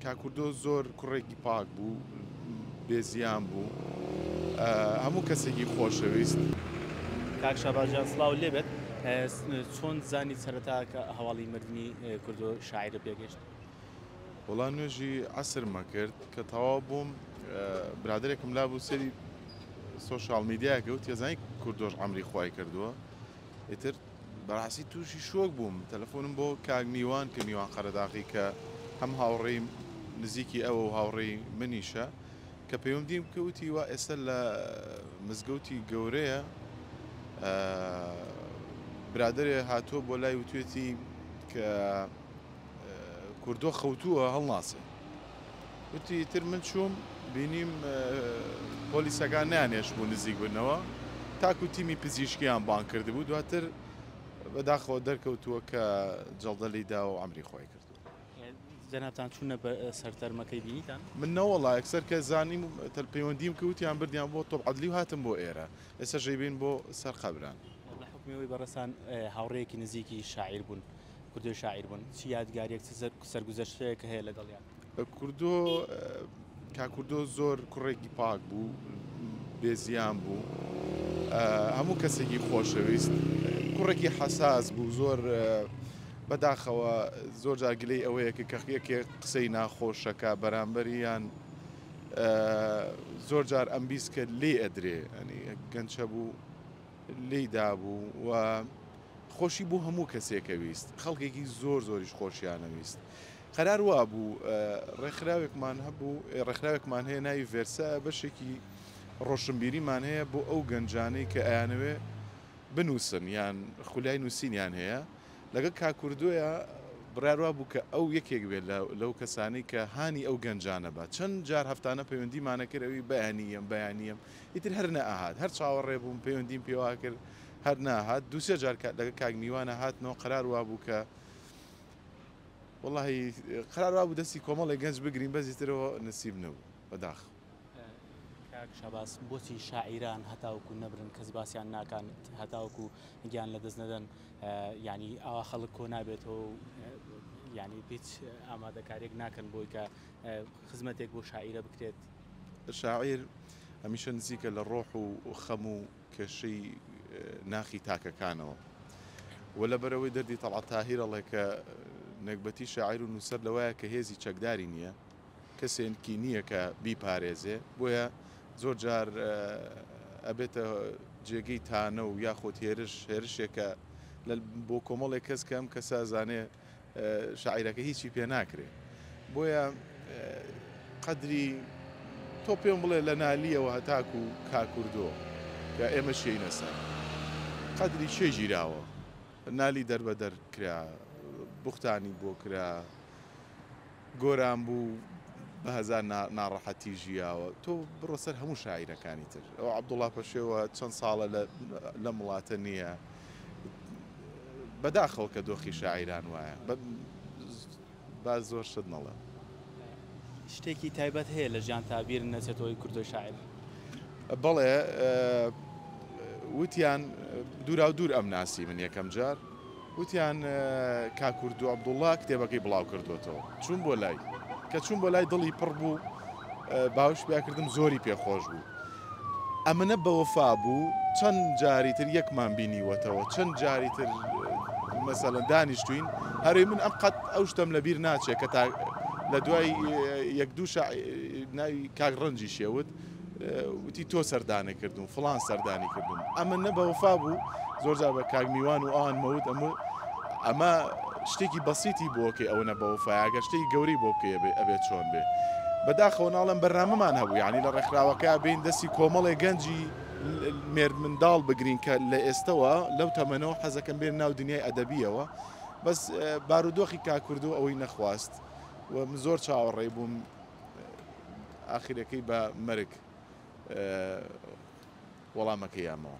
کاکوردۆ زۆر کوڕێکی پاک بوو، بێزیان بوو، هەموو کەسێکی خۆشەویست. کاک شاباژیان سڵاو لێبێت، چۆن زانی سەرەتا کە هەواڵی مردنی کوردۆ شاعرە پێگەشت؟ وەڵام نوێژی عەسرمە کرد کە تەواو بووم، برادێکم لا بوو سەری سۆشال میدیایە کەوت تێزانی کوردۆش عەمری خوای کردووە، ئیتر بەڕاستی تووشی شۆک بووم. تەلەفۆنم بۆ کاک میوان کە میوان قەرەداغی کە هەم هاوڕێی نزیکی ئەوە و هاوڕێی منیشە کە پەیوەندیم کەوتی وا ئێستا لە مزگەوتی گەورەیە برادێ هاتووە بۆ لای وتوێتی کە کوردۆ خەوتووە هەڵناسێ. وتی تر من چووم بینیم پۆلیسەکان نیانێش بوو نزیک بنەوە، تاکو تیمی پزیشکیان بان کرده بوو، دواتر بەداخەوە دەرکەوتووە کە جەڵدەلیدا و عەمری خۆی کردووە. جەنابتان چوونە بە سەرتەرمەکەی بینیتان؟ من نەوەڵا یەکسەر کە زانیم پەیوەندیم کەوتیان بردیان بۆ تۆپ عەدلی و هاتم بۆ ئێرە، ئێستا ژەیبین بۆ سەر خەبران. لە حکمەوەی بەڕێسان هاوڕێیەکی نزیکی شاعیر بوون، کوردۆ شاعیر بوون، چی یادگاریەک سەرگوزەشتەیەکە هەیە لەگەڵیان؟ کاکوردۆ زۆر کوڕێکی پاک بوو، بێزیان بوو، هەموو کەسێکی خۆشەویست، کوڕێکی حەساس بوو، زۆر بەداخەوە زۆر جار گلەی ئەوەیە کە یەکێک قسەی ناخۆشەکە بەرامبەریان زۆر جار ئەم بیست کە لێ ئەدرێ، ئەنی گەنجە بوو لێی دابوو و خۆشی بوو هەموو کەسێکەویست، خەڵکێکی زۆر زۆریش خۆشیانەویست. قەرار وا بوو ڕێکخراوێکمان هەیە ناوی ڤێرسا، بەشێکی ڕۆشنبیریمان هەیە بۆ ئەو گەنجانەی کە ئەیانەوێ بنووسن یان خولای نووسینیان هەیە. لەگەڵ کاکوردۆیە بڕاروا بوو کە ئەو یەکێک بێت لەو کەسانی کە هانی ئەو گەنجانە بات. چەند جار هەفتانە پەیوەندیمانە کردەوەی بەیانیم ئیتر هەر نەئەهات، هەر چاوەڕێ بووم پەیوەندیم پێوا کرد هەر ناهات. دووسێ جار لەگەڵ کاک میوانە هاتنەوە، قەرار وا بوو کە وەڵاهی قەرار وا بوو دەستی کۆمەڵی گەنج بگرین، بەزی ترەوە نسیب نەبوو بەداخەوە. کاک شەباس، بۆچی شاعیران هەتاوەکو نەبرن کەس باسییان ناکان، هەتاوەکو گیان لە دەست نەدەن، ینی ئاوا خەڵک کۆ نابێتەوە و ینی هیچ ئامادەکاریەک ناکەن بۆی کە خزمەتێک بۆ شاعیرە بکرێت؟ شاعیر هەمیشە نزیکە لە ڕۆح و خەم و کێشەی ناخی تاکەکانەوە، و لەبەرەوەی دەردی تەڵعەت تاهیرەڵێ کە نەکبەتی شاعیر و نووسەر لەوایە کە هێزی چەکداری نییە، کەسێکی نییە کە بیپارێزێ، بۆیە زۆر جار ئەبێتە جێگەی تانە و یاخۆت هێرشێکە بۆ کۆمەڵێک کەس کە ئەم کەسە زانێ شاعیرەکە هیچی پێ ناکرێ. بۆیە قەدری تۆ پێم بڵێ لە نالیەوە هەتاکو کاکوردۆ کە ئێمە شێینە سەر قەدری شێ ژیراوە، نالی دەربەدەر کرا، بوختانی بۆ کرا، گۆران بوو بە هەزار ناڕەحەتی ژیاوە. تۆ بڕۆ سەر هەموو شاعیرەکانی تر. ئەو عەبدوڵڵا پەشێوە چەند ساڵە لە وڵاتە نییە، بەداخەوە کە دۆخی شاعیران وایە، با زۆر شت نەڵێ. شتێکی تایبەت هەیە لە ژیان تابیر نەچێتەوەی کوردۆ شاعیر؟ بەڵێ، وتیان دوورا و دوور ئەم ناسی من یەکەم جار، وتیان کاکوردۆ عەبدوڵڵا کتێبەکەی بڵاو کردوێتەوە. چوون بۆ لای، کە چوون بۆ لای دڵی پڕ بوو، باوش پیاکردم زۆری پێخۆش بوو. ئەمنە بەوەفا بوو، چەند جاری تر یەکمان بینیوەتەوە، چەند جاری تر مەسەڵەن دانیشتوین، هەروەی من ئەم قەت ئەو شتەم لەبیر ناچێت کە لە دوای یەک دوو ناوی کاک ڕەنجی شێوت وتی تۆ سەردانی کردوم، فڵان سەردانی کردوم. ئەمە بەوەفا بوو، زۆر جار بە کاک میوان و ئەوان مەوت ئەمە شتێکی بەسیتی بۆکەی ئەوە نەبەوەفایەکە شتێکی گەوری بۆ بکە ئەبێت چۆن بێ. بەداخەوە ناڵم بەرنامەمان هەبوو، یعنی لە ڕێکخراوەکە بین دەستی کۆمەڵێک گەنجی مێرد منداڵ بگرین کە لە ئێستەوە لەو تەمەنەوە حەزەکەم بێن ناو دنیای ئەدەبیەوە. بەس بارودۆخی کاکوردۆ ئەوەی نەخواست و من زۆر چاوەڕێ بووم، ئاخیرەکەی بە مەرگ وەڵامەکەی یامەوە.